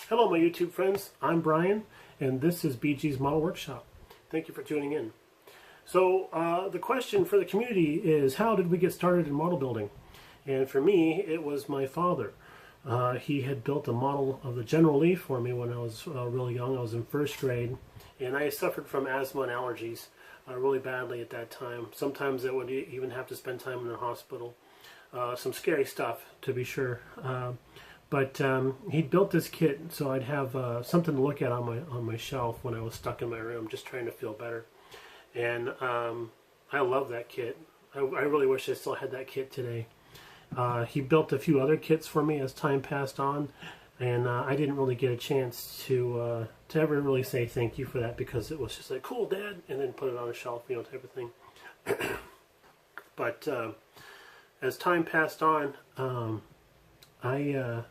Hello my YouTube friends, I'm Brian and this is BG's Model Workshop. Thank you for tuning in. So the question for the community is, how did we get started in model building? And for me, it was my father. He had built a model of the General Lee for me when I was really young. I was in first grade and I suffered from asthma and allergies really badly at that time. Sometimes I would even have to spend time in the hospital. Some scary stuff, to be sure. But he built this kit so I'd have something to look at on my shelf when I was stuck in my room, just trying to feel better. And I love that kit. I really wish I still had that kit today. He built a few other kits for me as time passed on, and I didn't really get a chance to ever really say thank you for that, because it was just like, cool, Dad, and then put it on a shelf, you know, type of thing. But as time passed on, I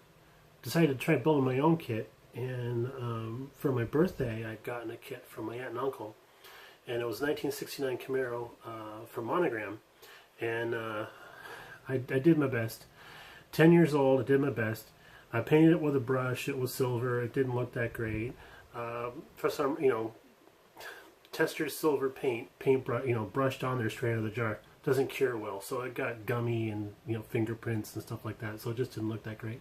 decided to try building my own kit, and for my birthday I'd gotten a kit from my aunt and uncle, and it was a 1969 Camaro from Monogram, and I did my best. 10 years old, I did my best. I painted it with a brush. It was silver. It didn't look that great. For some, Testor's silver paint brushed on there straight out of the jar. Doesn't cure well, so it got gummy and fingerprints and stuff like that. So it just didn't look that great.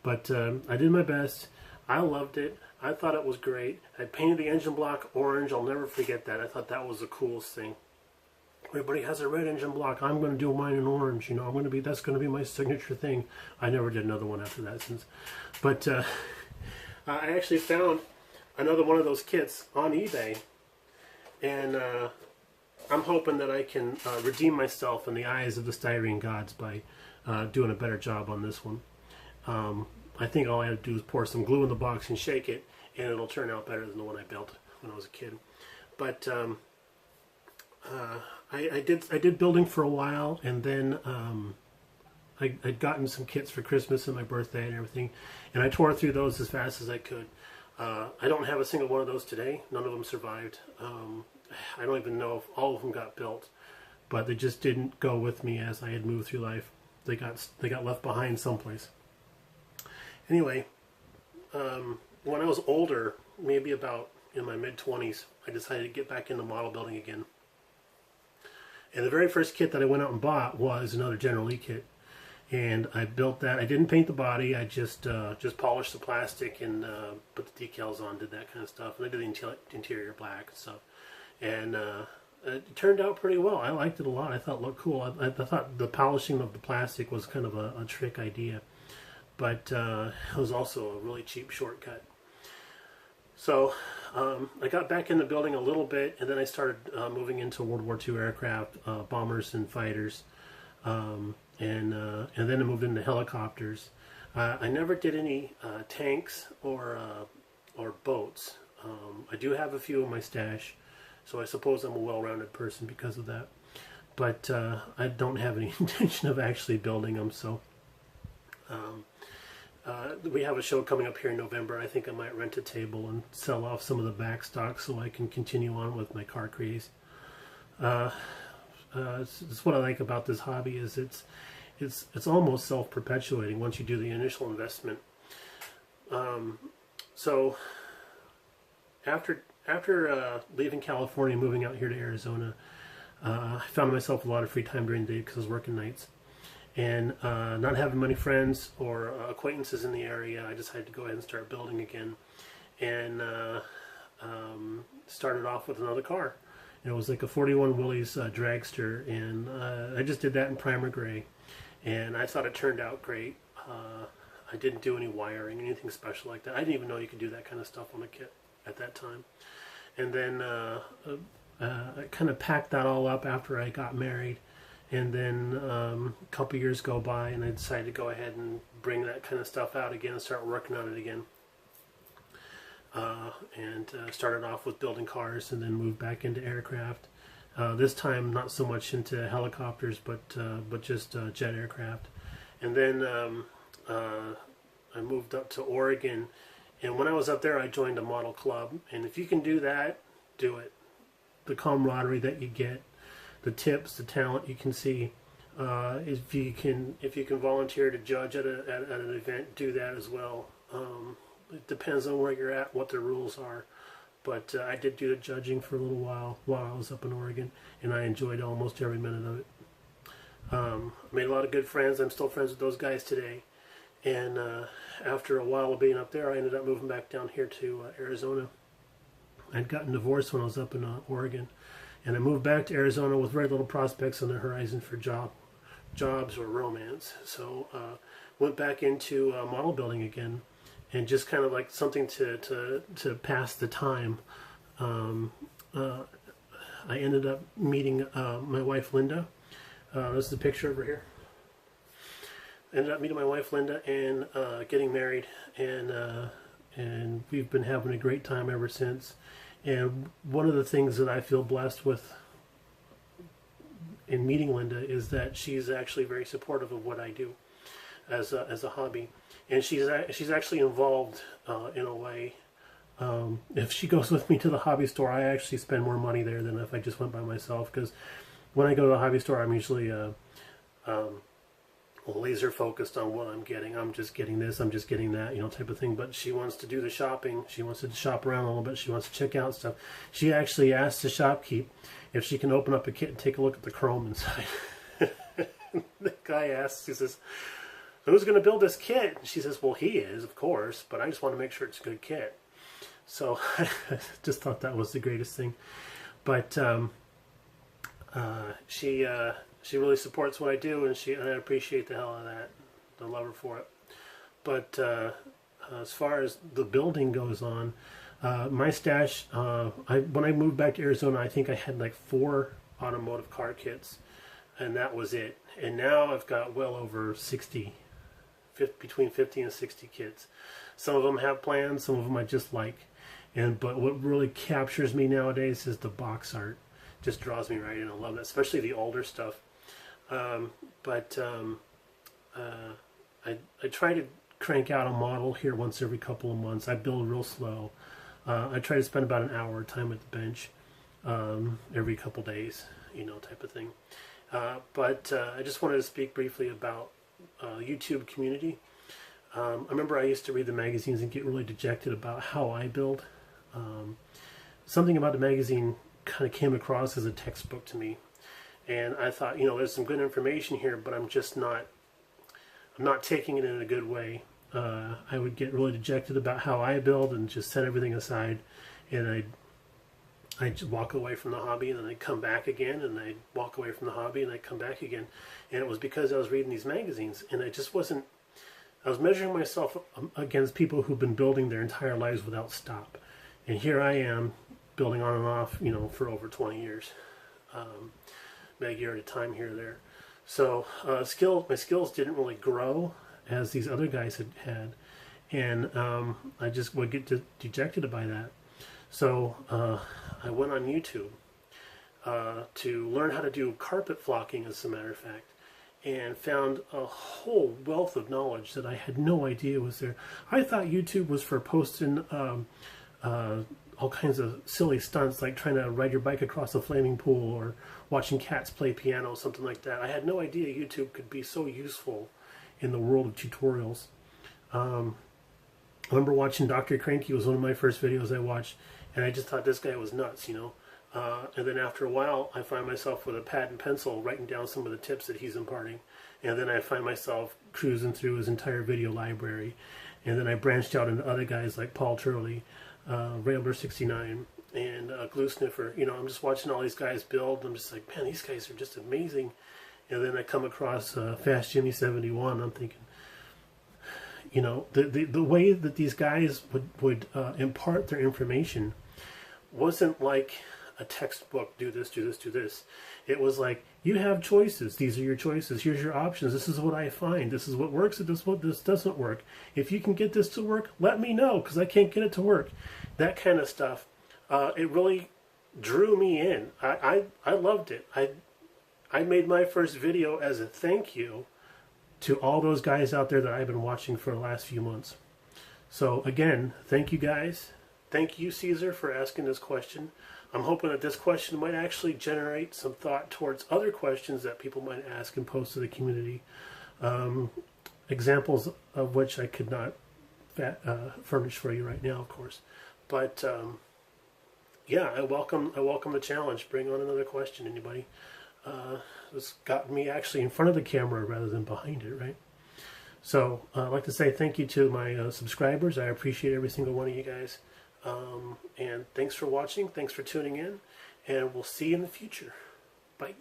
But I did my best. I loved it. I thought it was great. I painted the engine block orange. I'll never forget that. I thought that was the coolest thing. Everybody has a red engine block. I'm going to do mine in orange. That's going to be my signature thing. I never did another one after that since. But I actually found another one of those kits on eBay, and I'm hoping that I can redeem myself in the eyes of the styrene gods by doing a better job on this one. I think all I have to do is pour some glue in the box and shake it, and it'll turn out better than the one I built when I was a kid. But I did building for a while, and then I'd gotten some kits for Christmas and my birthday and everything, and I tore through those as fast as I could. I don't have a single one of those today. None of them survived. I don't even know if all of them got built, but they just didn't go with me as I had moved through life. They got left behind someplace. Anyway, when I was older, maybe about in my mid-20s, I decided to get back into model building again. And the very first kit that I went out and bought was another General Lee kit, and I built that. I didn't paint the body. I just polished the plastic and put the decals on, did that kind of stuff, and I did the interior black and stuff. And it turned out pretty well. I liked it a lot. I thought it looked cool. I thought the polishing of the plastic was kind of a trick idea, but it was also a really cheap shortcut. So I got back in the building a little bit, and then I started moving into World War II aircraft, bombers and fighters, and then I moved into helicopters. I never did any tanks or boats. I do have a few in my stash, so I suppose I'm a well-rounded person because of that. But I don't have any intention of actually building them, so we have a show coming up here in November. I think I might rent a table and sell off some of the back stock so I can continue on with my car craze. It's what I like about this hobby, is it's almost self-perpetuating once you do the initial investment. So after leaving California, moving out here to Arizona, I found myself a lot of free time during the day because I was working nights. And not having many friends or acquaintances in the area, I decided to go ahead and start building again. And started off with another car. It was like a 41 Willys dragster, and I just did that in primer gray. And I thought it turned out great. I didn't do any wiring, anything special like that. I didn't even know you could do that kind of stuff on a kit at that time. And then I kind of packed that all up after I got married. And then a couple years go by, and I decided to go ahead and bring that kind of stuff out again and start working on it again. And started off with building cars, and then moved back into aircraft. This time, not so much into helicopters, but just jet aircraft. And then I moved up to Oregon, and when I was up there, I joined a model club. And if you can do that, do it. The camaraderie that you get, the tips, the talent you can see. If you can volunteer to judge at an event, do that as well. it depends on where you're at, what the rules are. But I did do the judging for a little while I was up in Oregon, and I enjoyed almost every minute of it. I made a lot of good friends. I'm still friends with those guys today. And after a while of being up there, I ended up moving back down here to Arizona. I'd gotten divorced when I was up in Oregon, and I moved back to Arizona with very little prospects on the horizon for jobs or romance. So went back into model building again, and just kind of like something to pass the time. I ended up meeting my wife Linda. This is the picture over here. I ended up meeting my wife Linda and getting married, and we've been having a great time ever since. And one of the things that I feel blessed with in meeting Linda is that she's actually very supportive of what I do as a hobby, and she's actually involved in a way. If she goes with me to the hobby store, I actually spend more money there than if I just went by myself, because when I go to the hobby store, I'm usually laser focused on what I'm getting. I'm just getting this, I'm just getting that, type of thing. But she wants to do the shopping. She wants to shop around a little bit. She wants to check out stuff. She actually asked the shopkeep if she can open up a kit and take a look at the chrome inside. The guy asks, he says, "Who's going to build this kit?" And she says, "Well, he is, of course, but I just want to make sure it's a good kit." So I just thought that was the greatest thing. But she really supports what I do, and I appreciate the hell out of that. I love her for it. But as far as the building goes on, my stash, when I moved back to Arizona, I think I had like 4 automotive car kits, and that was it. And now I've got well over 60, between 50 and 60 kits. Some of them have plans, some of them I just like. But what really captures me nowadays is the box art. Just draws me right in. I love that, especially the older stuff. I try to crank out a model here once every couple of months. I build real slow. I try to spend about an hour time at the bench every couple days, type of thing. I just wanted to speak briefly about YouTube community. I remember I used to read the magazines and get really dejected about how I build. Something about the magazine kind of came across as a textbook to me, and I thought, there's some good information here, but I'm not taking it in a good way. I would get really dejected about how I build and just set everything aside, and I'd walk away from the hobby, and then I'd come back again, and I'd walk away from the hobby, and I'd come back again. And it was because I was reading these magazines, and I was measuring myself against people who've been building their entire lives without stop. And here I am, building on and off, for over 20 years. Maybe a year at a time here or there. So my skills didn't really grow as these other guys had. And I just would get dejected by that. So I went on YouTube to learn how to do carpet flocking, as a matter of fact, and found a whole wealth of knowledge that I had no idea was there. I thought YouTube was for posting all kinds of silly stunts, like trying to ride your bike across a flaming pool or watching cats play piano, something like that. I had no idea YouTube could be so useful in the world of tutorials. I remember watching Dr. Cranky was one of my first videos I watched, and I just thought this guy was nuts, And then after a while, I find myself with a pad and pencil writing down some of the tips that he's imparting. And then I find myself cruising through his entire video library. And then I branched out into other guys like Paul Turley, Rambler69, and Glue Sniffer. I'm just watching all these guys build. I'm just like, man, these guys are just amazing. And then I come across Fast Jimmy 71. I'm thinking, the way that these guys would impart their information wasn't like a textbook, do this, do this, do this. It was like, you have choices. These are your choices. Here's your options. This is what I find. This is what works. This is what this doesn't work. If you can get this to work, let me know, because I can't get it to work. That kind of stuff. It really drew me in. I loved it. I made my first video as a thank you to all those guys out there that I've been watching for the last few months. So again, thank you guys. Thank you, Caesar, for asking this question. I'm hoping that this question might actually generate some thought towards other questions that people might ask and post to the community. Examples of which I could not furnished for you right now, of course. But yeah, I welcome the challenge. Bring on another question, anybody. It's got me actually in front of the camera rather than behind it, right? So I'd like to say thank you to my subscribers. I appreciate every single one of you guys. And thanks for watching. Thanks for tuning in. And we'll see you in the future. Bye.